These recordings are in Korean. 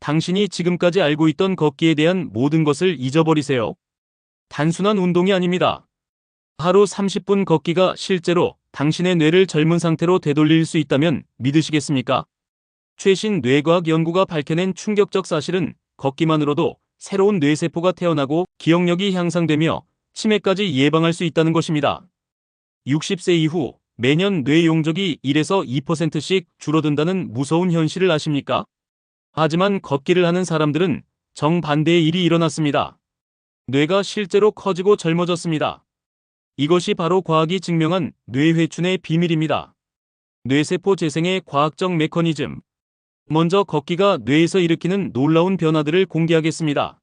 당신이 지금까지 알고 있던 걷기에 대한 모든 것을 잊어버리세요. 단순한 운동이 아닙니다. 하루 30분 걷기가 실제로 당신의 뇌를 젊은 상태로 되돌릴 수 있다면 믿으시겠습니까? 최신 뇌과학 연구가 밝혀낸 충격적 사실은 걷기만으로도 새로운 뇌세포가 태어나고 기억력이 향상되며 치매까지 예방할 수 있다는 것입니다. 60세 이후 매년 뇌 용적이 1에서 2%씩 줄어든다는 무서운 현실을 아십니까? 하지만 걷기를 하는 사람들은 정반대의 일이 일어났습니다. 뇌가 실제로 커지고 젊어졌습니다. 이것이 바로 과학이 증명한 뇌회춘의 비밀입니다. 뇌세포 재생의 과학적 메커니즘. 먼저 걷기가 뇌에서 일으키는 놀라운 변화들을 공개하겠습니다.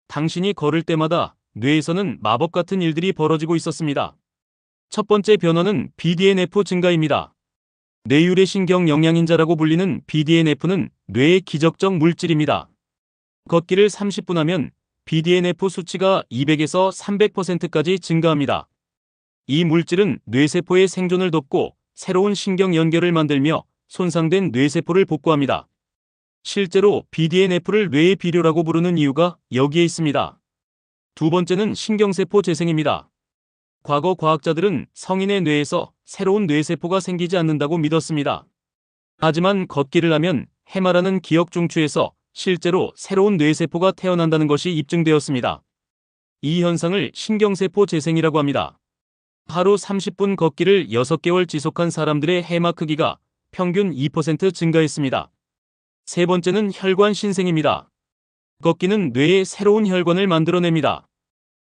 당신이 걸을 때마다 뇌에서는 마법 같은 일들이 벌어지고 있었습니다. 첫 번째 변화는 BDNF 증가입니다. 뇌유래신경 영양인자라고 불리는 BDNF는 뇌의 기적적 물질입니다. 걷기를 30분 하면 BDNF 수치가 200에서 300%까지 증가합니다. 이 물질은 뇌세포의 생존을 돕고 새로운 신경 연결을 만들며 손상된 뇌세포를 복구합니다. 실제로 BDNF를 뇌의 비료라고 부르는 이유가 여기에 있습니다. 두 번째는 신경세포 재생입니다. 과거 과학자들은 성인의 뇌에서 새로운 뇌세포가 생기지 않는다고 믿었습니다. 하지만 걷기를 하면 해마라는 기억 중추에서 실제로 새로운 뇌세포가 태어난다는 것이 입증되었습니다. 이 현상을 신경세포 재생이라고 합니다. 하루 30분 걷기를 6개월 지속한 사람들의 해마 크기가 평균 2% 증가했습니다. 세 번째는 혈관 신생입니다. 걷기는 뇌에 새로운 혈관을 만들어냅니다.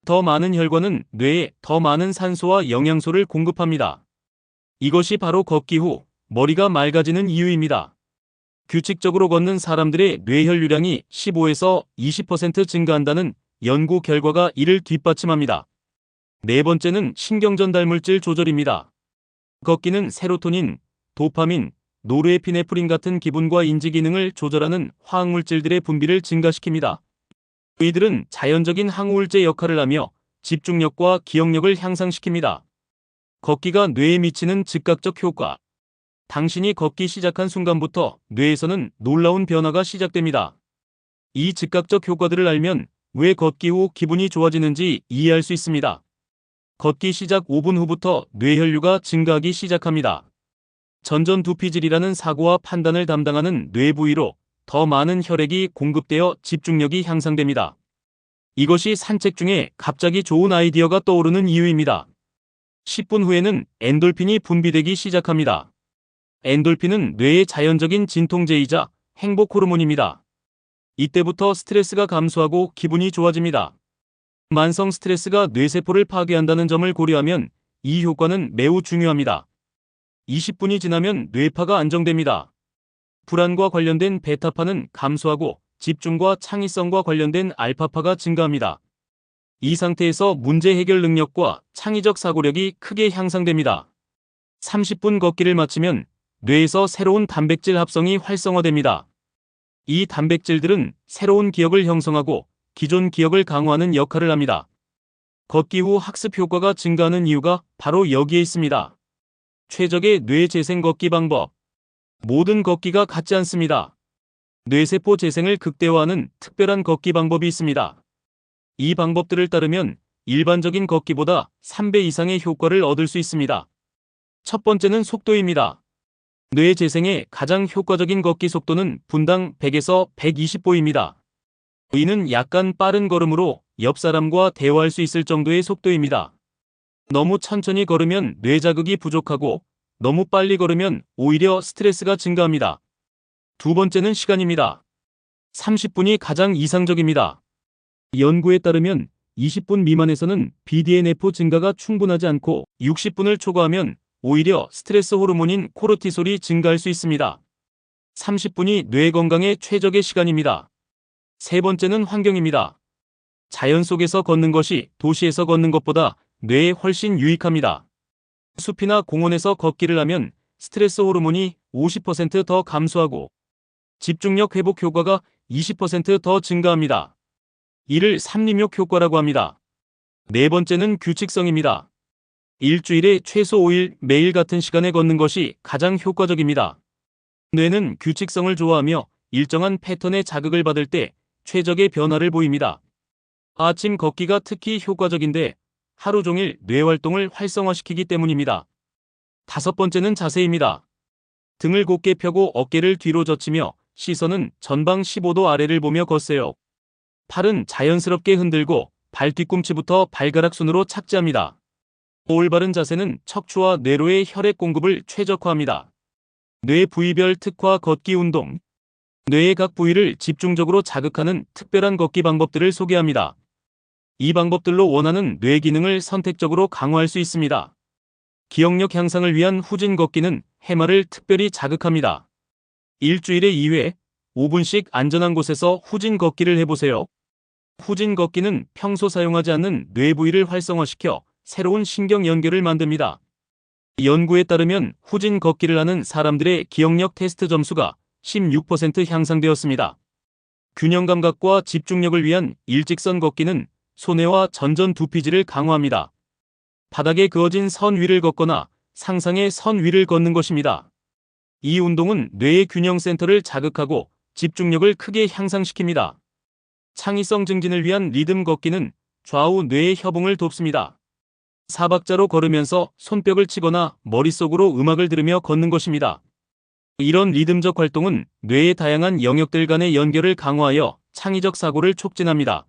더 많은 혈관은 뇌에 더 많은 산소와 영양소를 공급합니다. 이것이 바로 걷기 후 머리가 맑아지는 이유입니다. 규칙적으로 걷는 사람들의 뇌혈류량이 15에서 20% 증가한다는 연구 결과가 이를 뒷받침합니다. 네 번째는 신경전달물질 조절입니다. 걷기는 세로토닌, 도파민, 노르에피네프린 같은 기분과 인지 기능을 조절하는 화학물질들의 분비를 증가시킵니다. 이들은 자연적인 항우울제 역할을 하며 집중력과 기억력을 향상시킵니다. 걷기가 뇌에 미치는 즉각적 효과. 당신이 걷기 시작한 순간부터 뇌에서는 놀라운 변화가 시작됩니다. 이 즉각적 효과들을 알면 왜 걷기 후 기분이 좋아지는지 이해할 수 있습니다. 걷기 시작 5분 후부터 뇌혈류가 증가하기 시작합니다. 전전두피질이라는 사고와 판단을 담당하는 뇌 부위로 더 많은 혈액이 공급되어 집중력이 향상됩니다. 이것이 산책 중에 갑자기 좋은 아이디어가 떠오르는 이유입니다. 10분 후에는 엔돌핀이 분비되기 시작합니다. 엔돌핀은 뇌의 자연적인 진통제이자 행복 호르몬입니다. 이때부터 스트레스가 감소하고 기분이 좋아집니다. 만성 스트레스가 뇌세포를 파괴한다는 점을 고려하면 이 효과는 매우 중요합니다. 20분이 지나면 뇌파가 안정됩니다. 불안과 관련된 베타파는 감소하고 집중과 창의성과 관련된 알파파가 증가합니다. 이 상태에서 문제 해결 능력과 창의적 사고력이 크게 향상됩니다. 30분 걷기를 마치면 뇌에서 새로운 단백질 합성이 활성화됩니다. 이 단백질들은 새로운 기억을 형성하고 기존 기억을 강화하는 역할을 합니다. 걷기 후 학습 효과가 증가하는 이유가 바로 여기에 있습니다. 최적의 뇌 재생 걷기 방법. 모든 걷기가 같지 않습니다. 뇌세포 재생을 극대화하는 특별한 걷기 방법이 있습니다. 이 방법들을 따르면 일반적인 걷기보다 3배 이상의 효과를 얻을 수 있습니다. 첫 번째는 속도입니다. 뇌 재생에 가장 효과적인 걷기 속도는 분당 100에서 120보입니다. 이는 약간 빠른 걸음으로 옆 사람과 대화할 수 있을 정도의 속도입니다. 너무 천천히 걸으면 뇌 자극이 부족하고 너무 빨리 걸으면 오히려 스트레스가 증가합니다. 두 번째는 시간입니다. 30분이 가장 이상적입니다. 연구에 따르면 20분 미만에서는 BDNF 증가가 충분하지 않고 60분을 초과하면 오히려 스트레스 호르몬인 코르티솔이 증가할 수 있습니다. 30분이 뇌 건강에 최적의 시간입니다. 세 번째는 환경입니다. 자연 속에서 걷는 것이 도시에서 걷는 것보다 뇌에 훨씬 유익합니다. 숲이나 공원에서 걷기를 하면 스트레스 호르몬이 50% 더 감소하고 집중력 회복 효과가 20% 더 증가합니다. 이를 삼림욕 효과라고 합니다. 네 번째는 규칙성입니다. 일주일에 최소 5일 매일 같은 시간에 걷는 것이 가장 효과적입니다. 뇌는 규칙성을 좋아하며 일정한 패턴의 자극을 받을 때 최적의 변화를 보입니다. 아침 걷기가 특히 효과적인데 하루 종일 뇌 활동을 활성화시키기 때문입니다. 다섯 번째는 자세입니다. 등을 곧게 펴고 어깨를 뒤로 젖히며 시선은 전방 15도 아래를 보며 걷세요. 팔은 자연스럽게 흔들고 발 뒤꿈치부터 발가락 순으로 착지합니다. 올바른 자세는 척추와 뇌로의 혈액 공급을 최적화합니다. 뇌 부위별 특화 걷기 운동. 뇌의 각 부위를 집중적으로 자극하는 특별한 걷기 방법들을 소개합니다. 이 방법들로 원하는 뇌 기능을 선택적으로 강화할 수 있습니다. 기억력 향상을 위한 후진 걷기는 해마를 특별히 자극합니다. 일주일에 2회, 5분씩 안전한 곳에서 후진 걷기를 해보세요. 후진 걷기는 평소 사용하지 않는 뇌 부위를 활성화시켜 새로운 신경 연결을 만듭니다. 연구에 따르면 후진 걷기를 하는 사람들의 기억력 테스트 점수가 16% 향상되었습니다. 균형 감각과 집중력을 위한 일직선 걷기는 손해와 전전 두피질을 강화합니다. 바닥에 그어진 선 위를 걷거나 상상의 선 위를 걷는 것입니다. 이 운동은 뇌의 균형 센터를 자극하고 집중력을 크게 향상시킵니다. 창의성 증진을 위한 리듬 걷기는 좌우 뇌의 협응을 돕습니다. 사박자로 걸으면서 손뼉을 치거나 머릿속으로 음악을 들으며 걷는 것입니다. 이런 리듬적 활동은 뇌의 다양한 영역들 간의 연결을 강화하여 창의적 사고를 촉진합니다.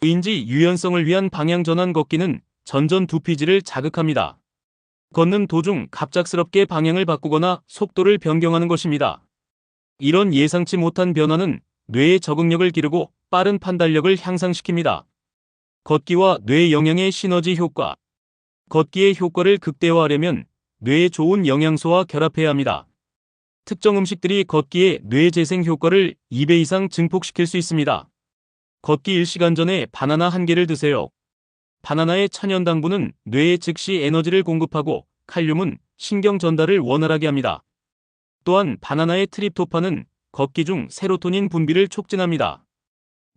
인지 유연성을 위한 방향 전환 걷기는 전전 두피질을 자극합니다. 걷는 도중 갑작스럽게 방향을 바꾸거나 속도를 변경하는 것입니다. 이런 예상치 못한 변화는 뇌의 적응력을 기르고 빠른 판단력을 향상시킵니다. 걷기와 뇌 영양의 시너지 효과. 걷기의 효과를 극대화하려면 뇌에 좋은 영양소와 결합해야 합니다. 특정 음식들이 걷기의 뇌 재생 효과를 2배 이상 증폭시킬 수 있습니다. 걷기 1시간 전에 바나나 1개를 드세요. 바나나의 천연 당분은 뇌에 즉시 에너지를 공급하고 칼륨은 신경 전달을 원활하게 합니다. 또한 바나나의 트립토판은 걷기 중 세로토닌 분비를 촉진합니다.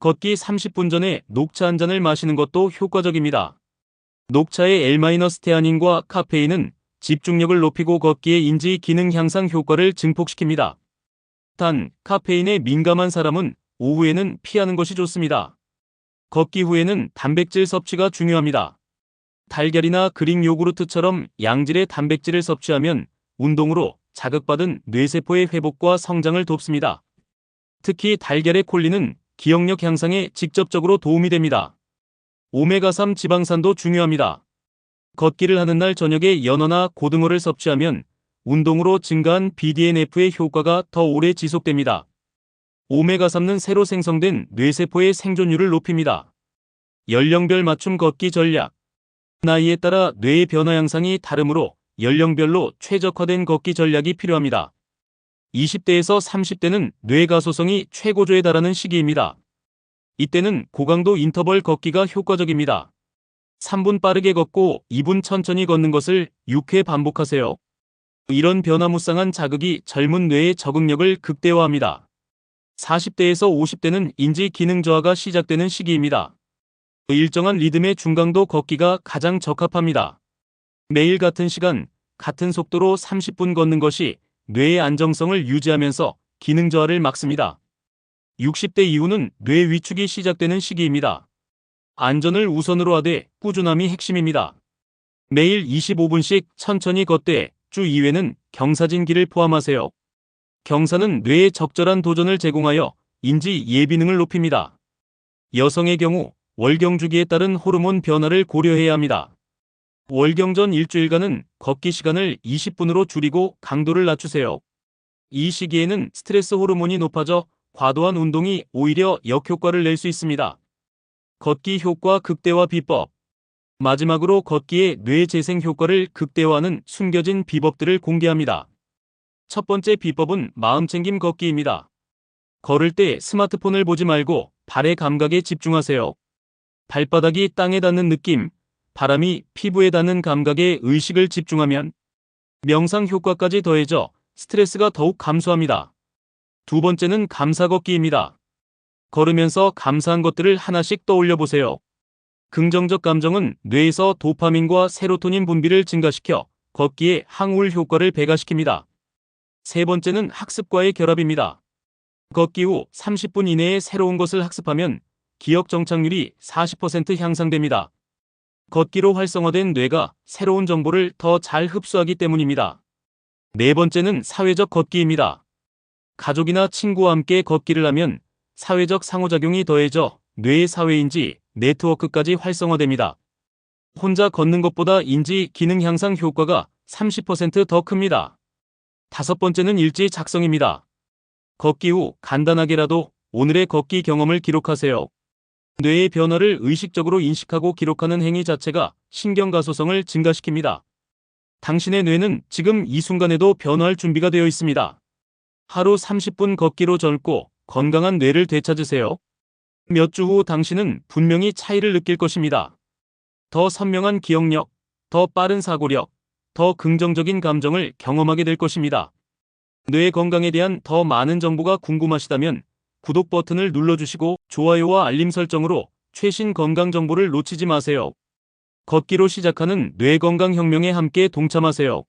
걷기 30분 전에 녹차 한 잔을 마시는 것도 효과적입니다. 녹차의 L-테아닌과 카페인은 집중력을 높이고 걷기의 인지 기능 향상 효과를 증폭시킵니다. 단, 카페인에 민감한 사람은 오후에는 피하는 것이 좋습니다. 걷기 후에는 단백질 섭취가 중요합니다. 달걀이나 그릭 요구르트처럼 양질의 단백질을 섭취하면 운동으로 자극받은 뇌세포의 회복과 성장을 돕습니다. 특히 달걀의 콜린은 기억력 향상에 직접적으로 도움이 됩니다. 오메가3 지방산도 중요합니다. 걷기를 하는 날 저녁에 연어나 고등어를 섭취하면 운동으로 증가한 BDNF의 효과가 더 오래 지속됩니다. 오메가3는 새로 생성된 뇌세포의 생존율을 높입니다. 연령별 맞춤 걷기 전략. 나이에 따라 뇌의 변화 양상이 다르므로 연령별로 최적화된 걷기 전략이 필요합니다. 20대에서 30대는 뇌 가소성이 최고조에 달하는 시기입니다. 이때는 고강도 인터벌 걷기가 효과적입니다. 3분 빠르게 걷고 2분 천천히 걷는 것을 6회 반복하세요. 이런 변화무쌍한 자극이 젊은 뇌의 적응력을 극대화합니다. 40대에서 50대는 인지 기능 저하가 시작되는 시기입니다. 일정한 리듬의 중강도 걷기가 가장 적합합니다. 매일 같은 시간, 같은 속도로 30분 걷는 것이 뇌의 안정성을 유지하면서 기능 저하를 막습니다. 60대 이후는 뇌 위축이 시작되는 시기입니다. 안전을 우선으로 하되 꾸준함이 핵심입니다. 매일 25분씩 천천히 걷되 주 2회는 경사진기를 포함하세요. 경사는 뇌에 적절한 도전을 제공하여 인지 예비능을 높입니다. 여성의 경우 월경 주기에 따른 호르몬 변화를 고려해야 합니다. 월경 전 일주일간은 걷기 시간을 20분으로 줄이고 강도를 낮추세요. 이 시기에는 스트레스 호르몬이 높아져 과도한 운동이 오히려 역효과를 낼 수 있습니다. 걷기 효과 극대화 비법. 마지막으로 걷기의 뇌 재생 효과를 극대화하는 숨겨진 비법들을 공개합니다. 첫 번째 비법은 마음챙김 걷기입니다. 걸을 때 스마트폰을 보지 말고 발의 감각에 집중하세요. 발바닥이 땅에 닿는 느낌, 바람이 피부에 닿는 감각에 의식을 집중하면 명상 효과까지 더해져 스트레스가 더욱 감소합니다. 두 번째는 감사 걷기입니다. 걸으면서 감사한 것들을 하나씩 떠올려 보세요. 긍정적 감정은 뇌에서 도파민과 세로토닌 분비를 증가시켜 걷기의 항우울 효과를 배가시킵니다. 세 번째는 학습과의 결합입니다. 걷기 후 30분 이내에 새로운 것을 학습하면 기억 정착률이 40% 향상됩니다. 걷기로 활성화된 뇌가 새로운 정보를 더 잘 흡수하기 때문입니다. 네 번째는 사회적 걷기입니다. 가족이나 친구와 함께 걷기를 하면 사회적 상호작용이 더해져 뇌의 사회인지 네트워크까지 활성화됩니다. 혼자 걷는 것보다 인지 기능 향상 효과가 30% 더 큽니다. 다섯 번째는 일지 작성입니다. 걷기 후 간단하게라도 오늘의 걷기 경험을 기록하세요. 뇌의 변화를 의식적으로 인식하고 기록하는 행위 자체가 신경가소성을 증가시킵니다. 당신의 뇌는 지금 이 순간에도 변화할 준비가 되어 있습니다. 하루 30분 걷기로 젊고 건강한 뇌를 되찾으세요. 몇 주 후 당신은 분명히 차이를 느낄 것입니다. 더 선명한 기억력, 더 빠른 사고력, 더 긍정적인 감정을 경험하게 될 것입니다. 뇌 건강에 대한 더 많은 정보가 궁금하시다면 구독 버튼을 눌러주시고 좋아요와 알림 설정으로 최신 건강 정보를 놓치지 마세요. 걷기로 시작하는 뇌 건강 혁명에 함께 동참하세요.